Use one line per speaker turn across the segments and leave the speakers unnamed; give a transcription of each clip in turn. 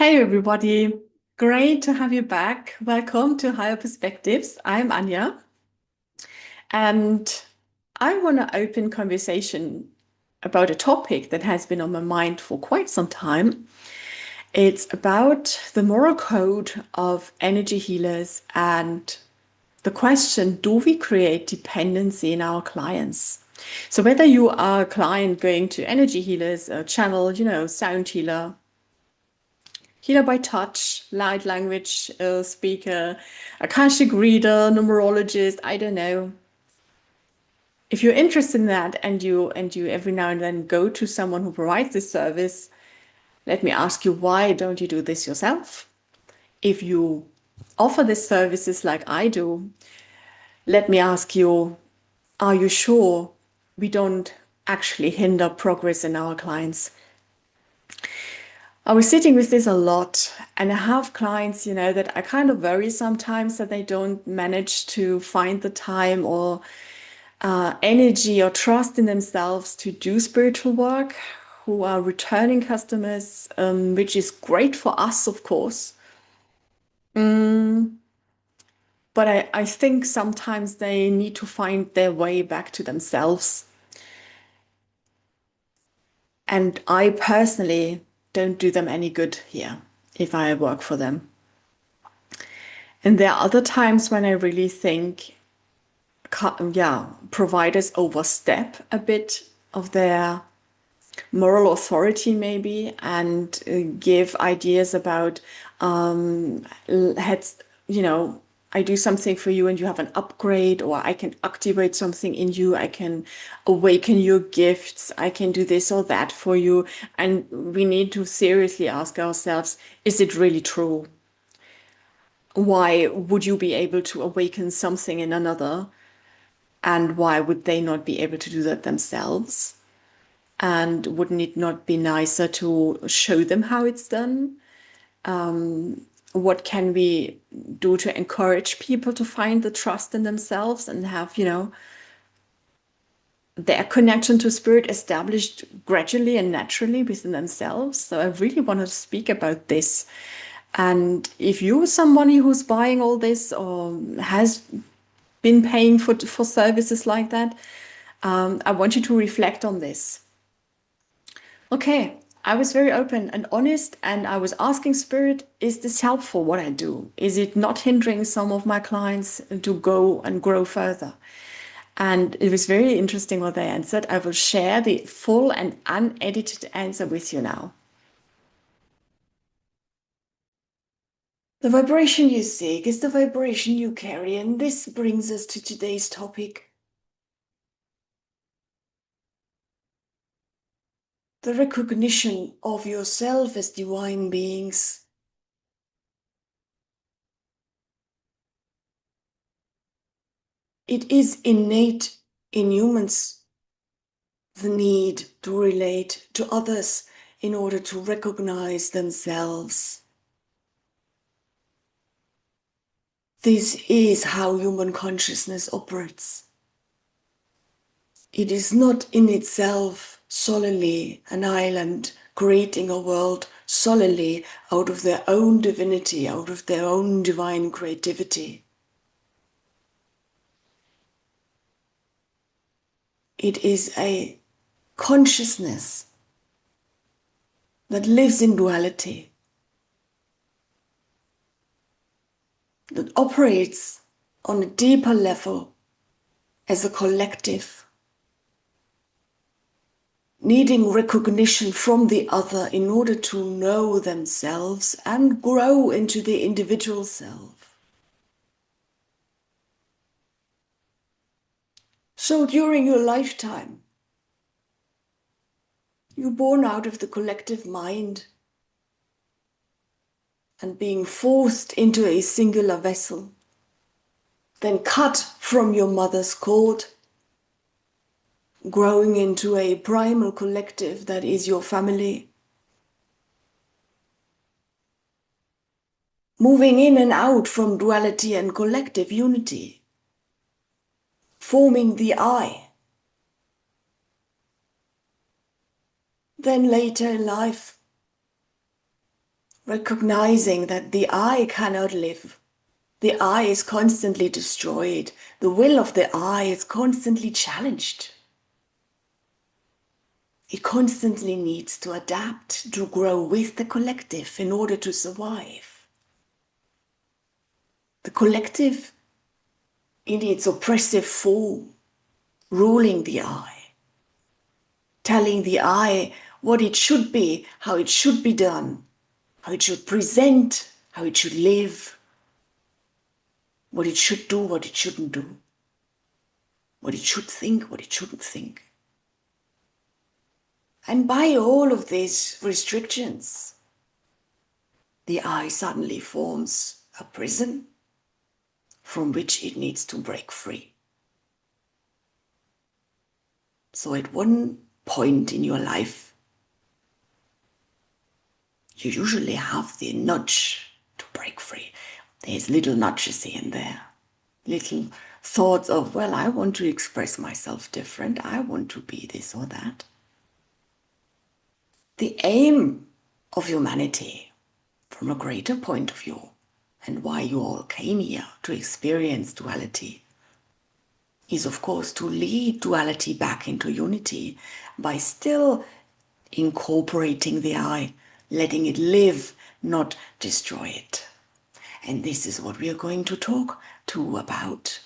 Hey everybody, great to have you back. Welcome to Higher Perspectives. I'm Anya, and I want to open conversation about a topic that has been on my mind for quite some time. It's about the moral code of energy healers and the question, do we create dependency in our clients? So whether you are a client going to energy healers, a channel, sound healer, healer by touch, light language speaker, Akashic reader, numerologist, I don't know. If you're interested in that and you every now and then go to someone who provides this service, let me ask you, why don't you do this yourself? If you offer these services like I do, let me ask you, are you sure we don't actually hinder progress in our clients? I was sitting with this a lot, and I have clients, that I kind of worry sometimes that they don't manage to find the time or energy or trust in themselves to do spiritual work, who are returning customers, which is great for us, of course. Mm, but I think sometimes they need to find their way back to themselves. And I personally don't do them any good here if I work for them. And there are other times when I really think, providers overstep a bit of their moral authority, maybe, and give ideas about, heads, I do something for you and you have an upgrade, or I can activate something in you, I can awaken your gifts, I can do this or that for you. And we need to seriously ask ourselves, is it really true? Why would you be able to awaken something in another? And why would they not be able to do that themselves? And wouldn't it not be nicer to show them how it's done? What can we do to encourage people to find the trust in themselves and have, their connection to spirit established gradually and naturally within themselves? So I really want to speak about this. And if you're somebody who's buying all this or has been paying for services like that, I want you to reflect on this. Okay, I was very open and honest, and I was asking Spirit, is this helpful what I do? Is it not hindering some of my clients to go and grow further? And it was very interesting what they answered. I will share the full and unedited answer with you now. The vibration you seek is the vibration you carry, and this brings us to today's topic. The recognition of yourself as divine beings. It is innate in humans, the need to relate to others in order to recognize themselves. This is how human consciousness operates. It is not in itself solely an island creating a world solely out of their own divinity, out of their own divine creativity. It is a consciousness that lives in duality, that operates on a deeper level as a collective, needing recognition from the other in order to know themselves and grow into the individual self. So during your lifetime, you're born out of the collective mind and being forced into a singular vessel, then cut from your mother's cord, growing into a primal collective that is your family, moving in and out from duality and collective unity, forming the I. Then later in life, Recognizing that the I cannot live. The I is constantly destroyed. The will of the I is constantly challenged. It constantly needs to adapt, to grow with the collective in order to survive. The collective in its oppressive form, ruling the I, telling the I what it should be, how it should be done, how it should present, how it should live, what it should do, what it shouldn't do, what it should think, what it shouldn't think. And by all of these restrictions, the I suddenly forms a prison from which it needs to break free. So at one point in your life, you usually have the nudge to break free. There's little nudges here and there, little thoughts of, well, I want to express myself different. I want to be this or that. The aim of humanity, from a greater point of view, and why you all came here to experience duality, is of course to lead duality back into unity by still incorporating the I, letting it live, not destroy it. And this is what we are going to talk to about.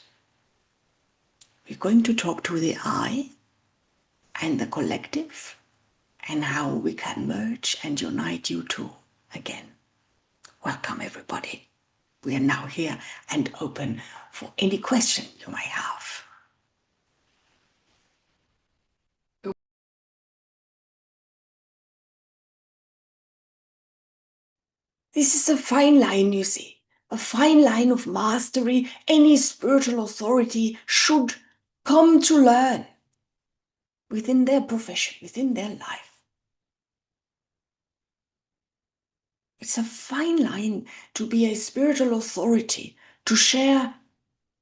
We're going to talk to the I and the collective and how we can merge and unite you two again. Welcome, everybody. We are now here and open for any question you may have. This is a fine line, you see, a fine line of mastery any spiritual authority should come to learn within their profession, within their life. It's a fine line to be a spiritual authority, to share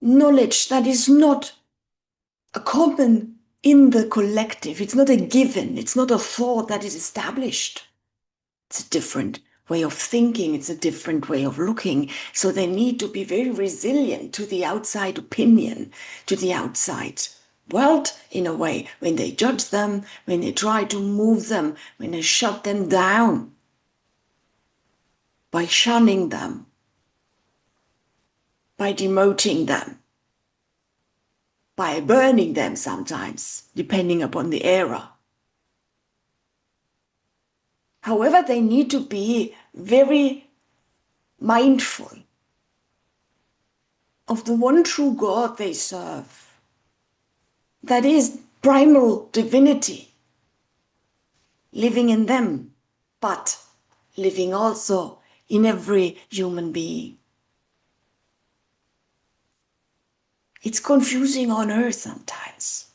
knowledge that is not a common in the collective. It's not a given. It's not a thought that is established. It's a different way of thinking. It's a different way of looking. So they need to be very resilient to the outside opinion, to the outside world in a way, when they judge them, when they try to move them, when they shut them down by shunning them, by demoting them, by burning them sometimes, depending upon the era. However, they need to be very mindful of the one true God they serve. That is primal divinity living in them, but living also in every human being. It's confusing on earth sometimes.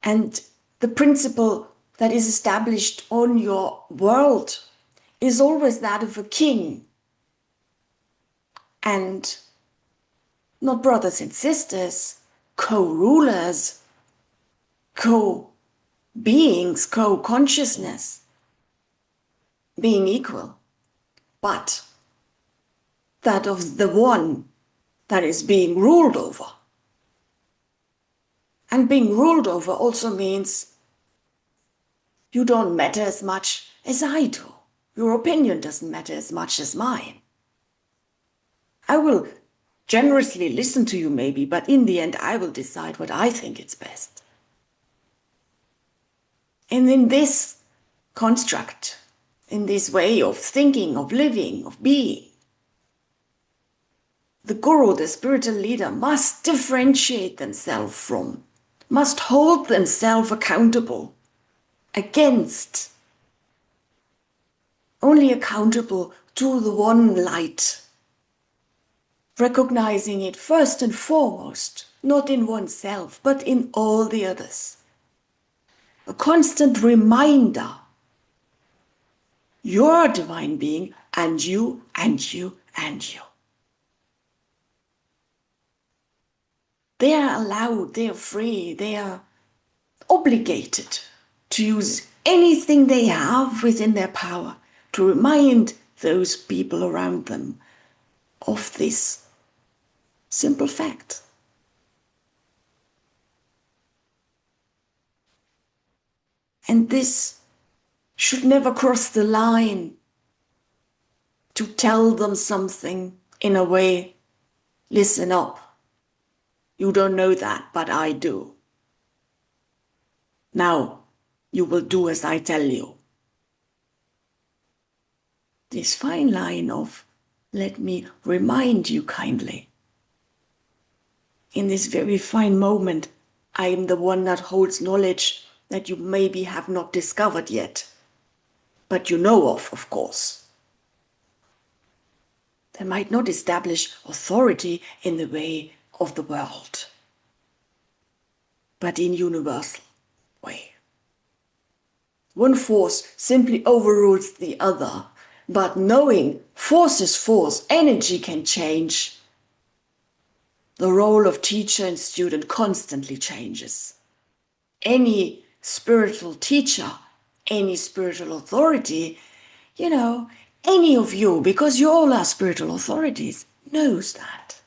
And the principle that is established on your world is always that of a king and not brothers and sisters, co-rulers, co-beings, co-consciousness, being equal, but that of the one that is being ruled over. And being ruled over also means you don't matter as much as I do. Your opinion doesn't matter as much as mine. I will generously listen to you maybe, but in the end I will decide what I think is best. And in this construct, in this way of thinking, of living, of being, the guru, the spiritual leader, must differentiate themselves from, must hold themselves accountable against, only accountable to the one light, recognizing it first and foremost, not in oneself, but in all the others. A constant reminder, you're a divine being, and you, and you, and you. They are allowed, they are free, they are obligated to use anything they have within their power to remind those people around them of this simple fact. And this should never cross the line to tell them something in a way, listen up, you don't know that, but I do. Now, you will do as I tell you. This fine line of, let me remind you kindly. In this very fine moment, I am the one that holds knowledge that you maybe have not discovered yet, but you know of course. They might not establish authority in the way of the world, but in universal way. One force simply overrules the other, but knowing force is force, energy can change. The role of teacher and student constantly changes. Any spiritual teacher, any spiritual authority, any of you, because you all are spiritual authorities, knows that.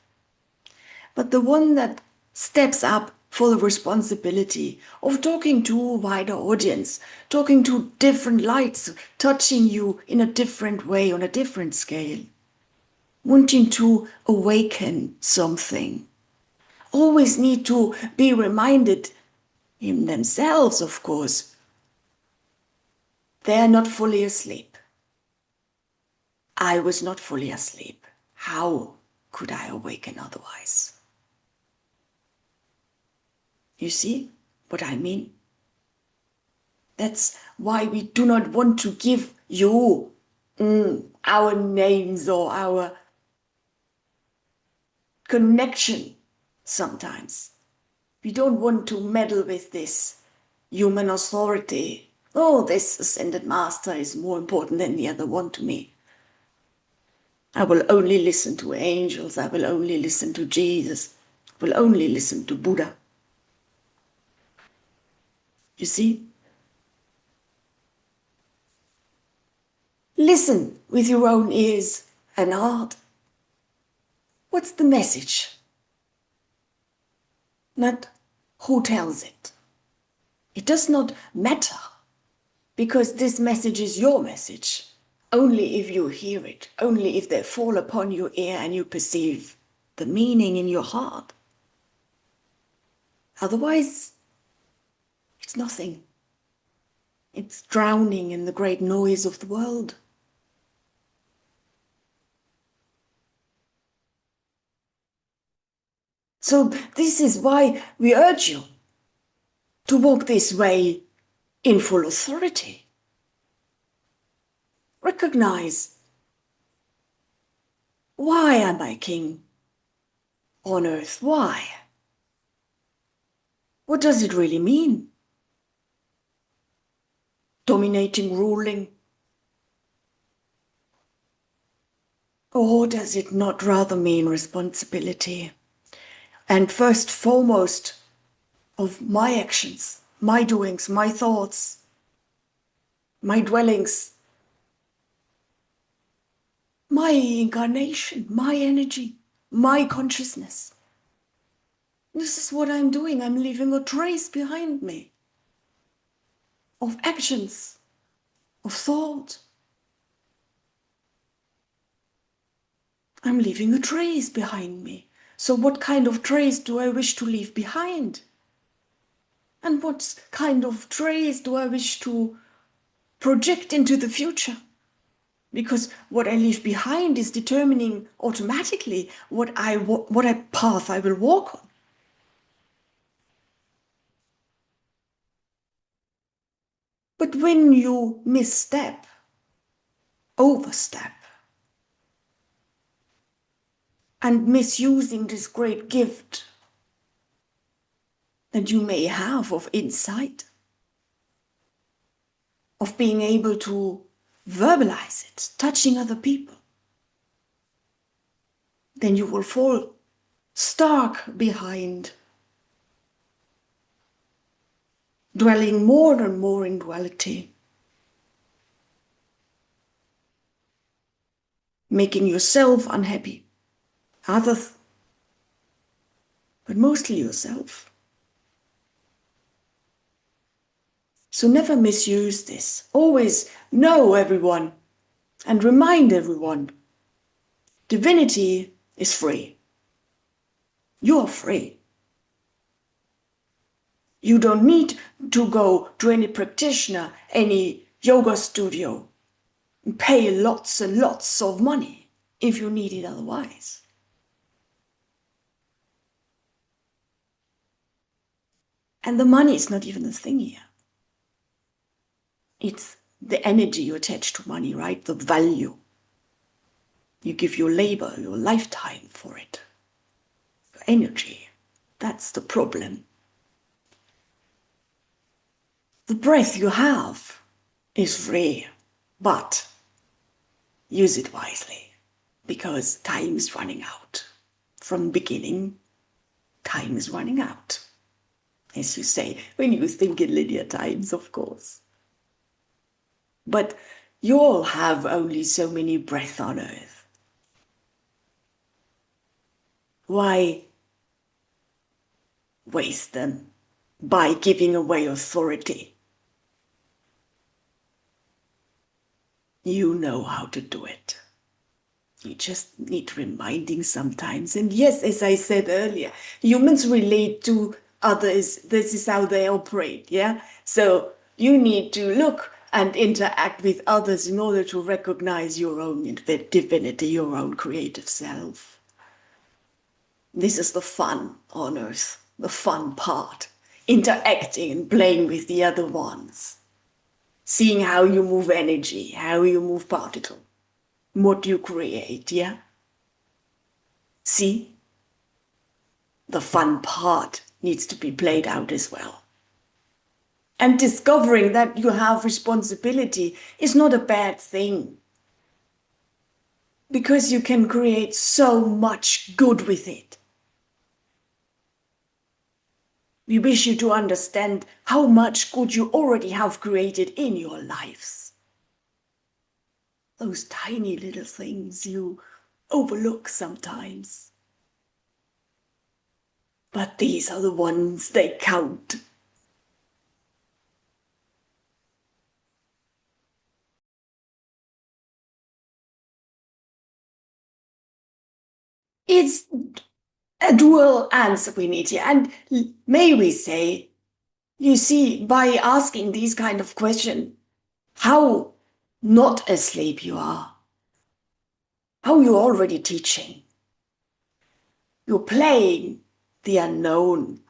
But the one that steps up for the responsibility of talking to a wider audience, talking to different lights, touching you in a different way, on a different scale, wanting to awaken something, always need to be reminded in themselves, of course, they are not fully asleep. I was not fully asleep. How could I awaken otherwise? You see what I mean? That's why we do not want to give you our names or our connection sometimes. We don't want to meddle with this human authority. Oh, this ascended master is more important than the other one to me. I will only listen to angels. I will only listen to Jesus. I will only listen to Buddha. You see? Listen with your own ears and heart. What's the message? Not who tells it. It does not matter, because this message is your message. Only if you hear it, only if they fall upon your ear and you perceive the meaning in your heart. Otherwise, it's nothing. It's drowning in the great noise of the world. So this is why we urge you to walk this way in full authority. Recognize, why am I king on earth? Why? What does it really mean? Dominating, ruling? Or does it not rather mean responsibility? And first foremost of my actions, my doings, my thoughts, my dwellings, my incarnation, my energy, my consciousness. This is what I'm doing. I'm leaving a trace behind me of actions, of thought. I'm leaving a trace behind me. So what kind of trace do I wish to leave behind? And what kind of trace do I wish to project into the future? Because what I leave behind is determining automatically what path I will walk on. But when you misstep, overstep, and misusing this great gift that you may have of insight, of being able to verbalize it, touching other people, then you will fall stark behind
dwelling more and more in duality, making yourself unhappy, others, but mostly yourself. So never misuse this. Always know everyone and remind everyone, divinity is free. You're free. You don't need to go to any practitioner, any yoga studio, and pay lots and lots of money if you need it otherwise. And the money is not even the thing here. It's the energy you attach to money, right? The value. You give your labor, your lifetime for it. Your energy. That's the problem. The breath you have is free, but use it wisely, because time is running out. From beginning, time is running out. As you say, when you think in linear times, of course. But you all have only so many breaths on earth. Why waste them by giving away authority? You know how to do it. You just need reminding sometimes. And yes, as I said earlier, humans relate to others. This is how they operate, yeah? So you need to look and interact with others in order to recognize your own divinity, your own creative self. This is the fun on earth, the fun part. Interacting and playing with the other ones. Seeing how you move energy, how you move particle, what you create, yeah? See? The fun part needs to be played out as well. And discovering that you have responsibility is not a bad thing. Because you can create so much good with it. We wish you to understand how much good you already have created in your lives. Those tiny little things you overlook sometimes. But these are the ones that count. It's a dual answer we need here. And may we say, you see, by asking these kind of questions, how not asleep you are. How you're already teaching. You're playing the unknown,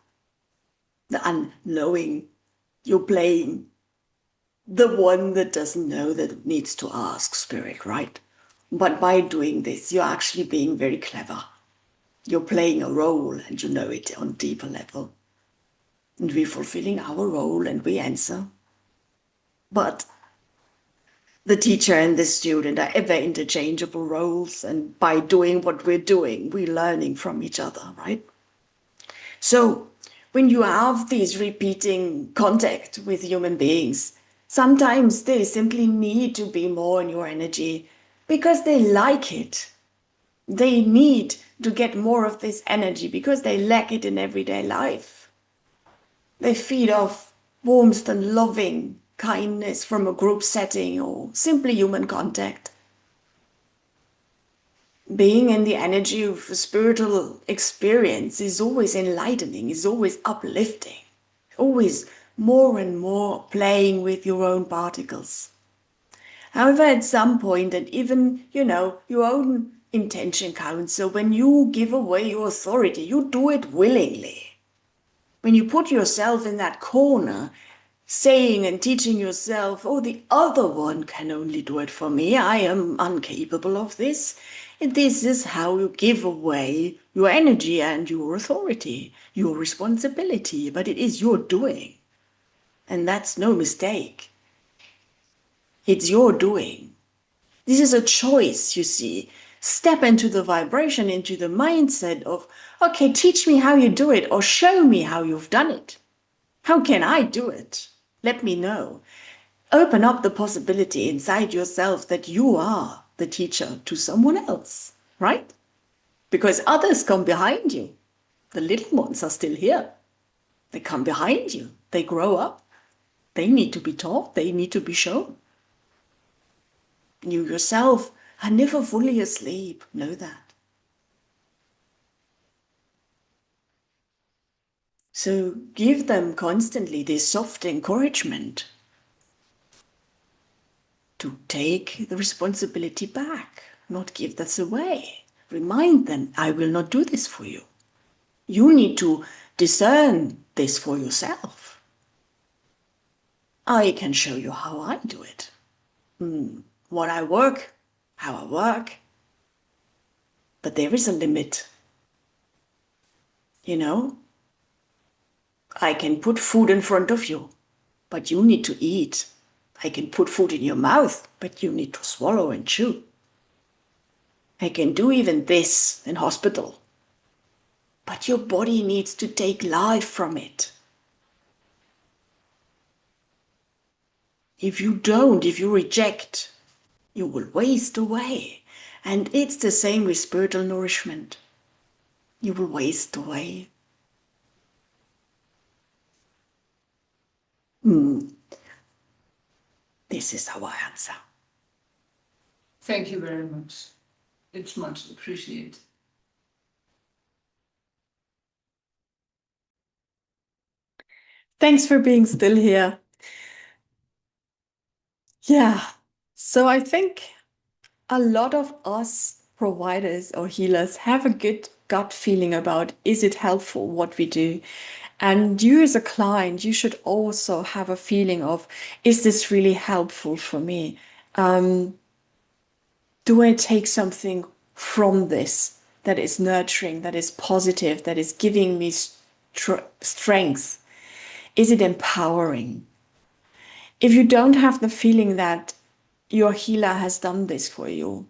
the unknowing. You're playing the one that doesn't know that it needs to ask spirit, right? But by doing this, you're actually being very clever. You're playing a role and you know it on a deeper level. And we're fulfilling our role and we answer. But the teacher and the student are ever interchangeable roles, and by doing what we're doing, we're learning from each other, right? So when you have these repeating contact with human beings, sometimes they simply need to be more in your energy because they like it. They need to get more of this energy because they lack it in everyday life. They feed off warmth and loving kindness from a group setting or simply human contact. Being in the energy of a spiritual experience is always enlightening, is always uplifting, always more and more playing with your own particles. However, at some point, and even, your own intention counts. So when you give away your authority, you do it willingly. When you put yourself in that corner, saying and teaching yourself, oh, the other one can only do it for me, I am incapable of this. And this is how you give away your energy and your authority, your responsibility, but it is your doing. And that's no mistake. It's your doing. This is a choice, you see. Step into the vibration, into the mindset of, okay, teach me how you do it or show me how you've done it. How can I do it? Let me know. Open up the possibility inside yourself that you are the teacher to someone else, right? Because others come behind you. The little ones are still here. They come behind you. They grow up. They need to be taught. They need to be shown. You yourself are never fully asleep. Know that. So give them constantly this soft encouragement to take the responsibility back, not give this away. Remind them, I will not do this for you. You need to discern this for yourself. I can show you how I do it. What I work, how I work. But there is a limit. You know, I can put food in front of you, but you need to eat. I can put food in your mouth, but you need to swallow and chew. I can do even this in hospital, but your body needs to take life from it. If you don't, if you reject, you will waste away. And it's the same with spiritual nourishment. You will waste away. This is our answer.
Thank you very much. It's much appreciated.
Thanks for being still here. Yeah, so I think a lot of us providers or healers have a good gut feeling about, is it helpful what we do? And you as a client, you should also have a feeling of, is this really helpful for me? Do I take something from this that is nurturing, that is positive, that is giving me strength? Is it empowering? If you don't have the feeling that your healer has done this for you,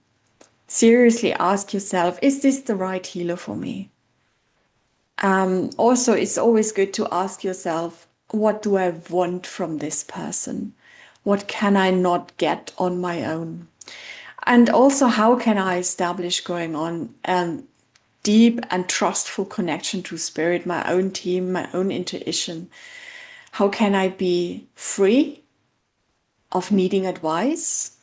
seriously ask yourself, is this the right healer for me? Also, it's always good to ask yourself, what do I want from this person? What can I not get on my own? And also, how can I establish going on a deep and trustful connection to spirit, my own team, my own intuition? How can I be free of needing advice?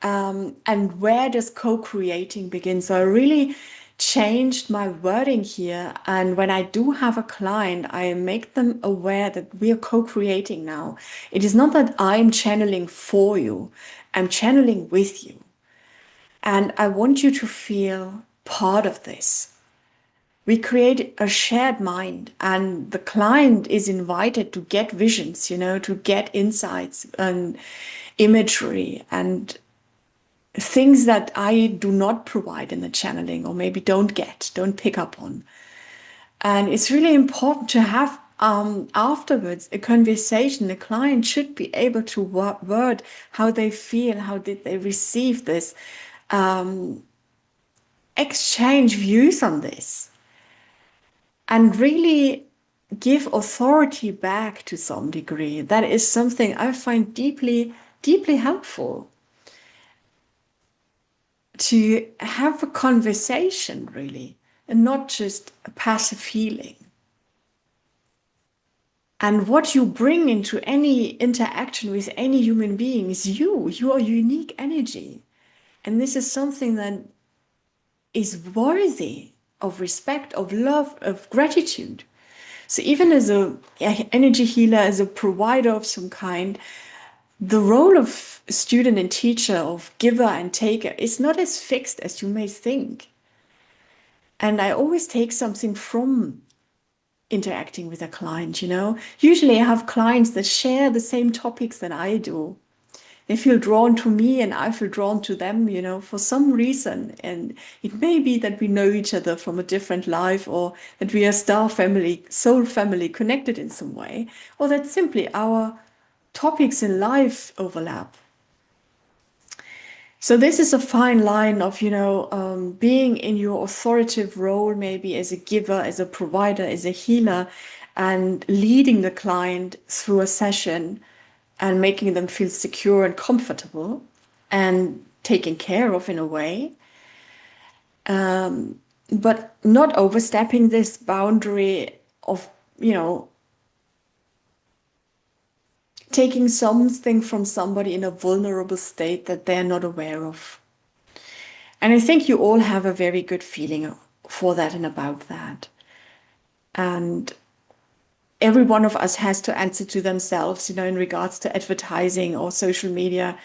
And where does co-creating begin? So I really changed my wording here. And when I do have a client, I make them aware that we are co-creating now. It is not that I'm channeling for you, I'm channeling with you. And I want you to feel part of this. We create a shared mind, and the client is invited to get visions, to get insights and imagery and things that I do not provide in the channeling, or maybe don't pick up on. And it's really important to have afterwards a conversation. The client should be able to word how they feel, how did they receive this, exchange views on this, and really give authority back to some degree. That is something I find deeply, deeply helpful. To have a conversation, really, and not just a passive feeling. And what you bring into any interaction with any human being is you. You are unique energy. And this is something that is worthy of respect, of love, of gratitude. So even as an energy healer, as a provider of some kind, the role of student and teacher, of giver and taker, is not as fixed as you may think. And I always take something from interacting with a client, Usually I have clients that share the same topics that I do. They feel drawn to me and I feel drawn to them, for some reason. And it may be that we know each other from a different life, or that we are star family, soul family, connected in some way, or that simply our topics in life overlap. So this is a fine line of, being in your authoritative role, maybe as a giver, as a provider, as a healer, and leading the client through a session and making them feel secure and comfortable and taken care of in a way. But not overstepping this boundary of, taking something from somebody in a vulnerable state that they're not aware of. And I think you all have a very good feeling for that and about that. And every one of us has to answer to themselves, in regards to advertising or social media.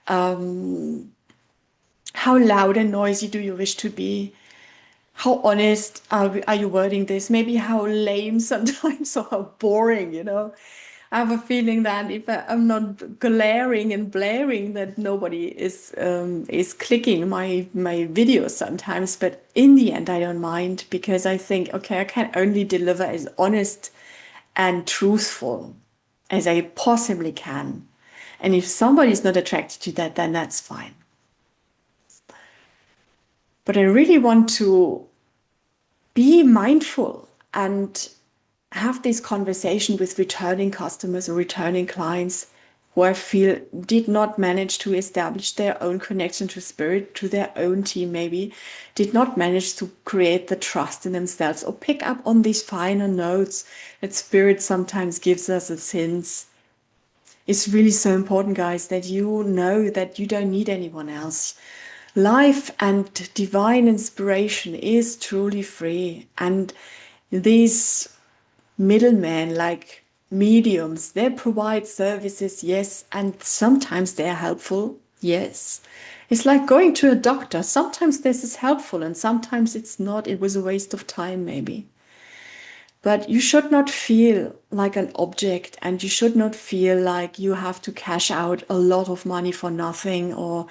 How loud and noisy do you wish to be? How honest are you wording this? Maybe how lame sometimes or how boring, I have a feeling that if I'm not glaring and blaring, that nobody is clicking my videos sometimes. But in the end, I don't mind, because I think, okay, I can only deliver as honest and truthful as I possibly can. And if somebody's not attracted to that, then that's fine. But I really want to be mindful and have this conversation with returning customers or returning clients who I feel did not manage to establish their own connection to spirit, to their own team maybe, did not manage to create the trust in themselves or pick up on these finer notes that spirit sometimes gives us as hints. It's really so important, guys, that you know that you don't need anyone else. Life and divine inspiration is truly free, and these middlemen, like mediums, they provide services, yes, and sometimes they're helpful, yes. It's like going to a doctor. Sometimes this is helpful and sometimes it's not. It was a waste of time maybe. But you should not feel like an object, and you should not feel like you have to cash out a lot of money for nothing, or,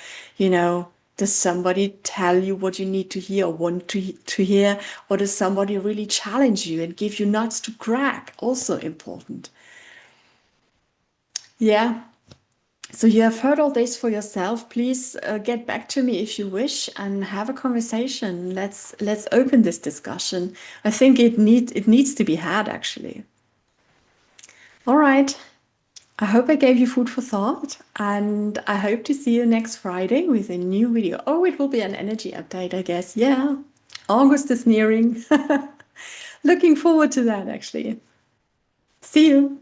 does somebody tell you what you need to hear or want to hear? Or does somebody really challenge you and give you nuts to crack? Also important. Yeah. So you have heard all this for yourself. Please get back to me if you wish and have a conversation. Let's open this discussion. I think it needs to be had, actually. All right. I hope I gave you food for thought, and I hope to see you next Friday with a new video. Oh, it will be an energy update, I guess. Yeah, August is nearing. Looking forward to that, actually. See you.